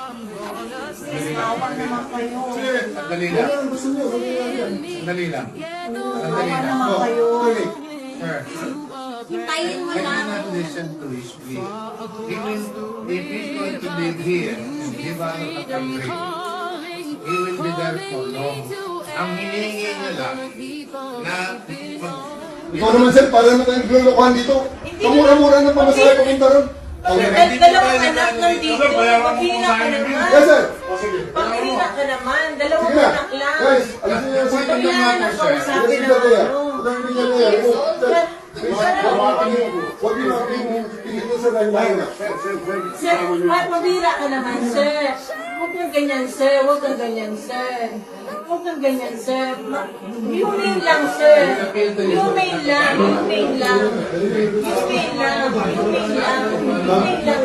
Awa naman kayo. Sandali lang. Sandali lang. Sandali Awa lang. naman kayo. Sir, Hintayin mo can you lang. not listen to his plea? If he's going to live here, give out of the country, he will be there for long. Ang hinihingi niya lang na Ikaw naman sir, para na tayong glulukuhan dito. Kamura-mura ng pamasahe papunta ron. Dalawang anak nandito. Maghina ka naman. Yes sir. Maghina ka naman. Dalawang Sige na. anak lang. Guys, alisin niyo yung site. Kailangan na kausapin Sige ng na kaya. ano. Huwag hindi niya kaya. Huwag niyo pinitin sa lahin. Sir, mabira ka naman, sir. Huwag kang ganyan, sir. Huwag kang ganyan, sir. Huwag kang ganyan, sir. Humane lang, sir. Humane lang. Humane lang. Humane lang. Humane lang. Humane lang.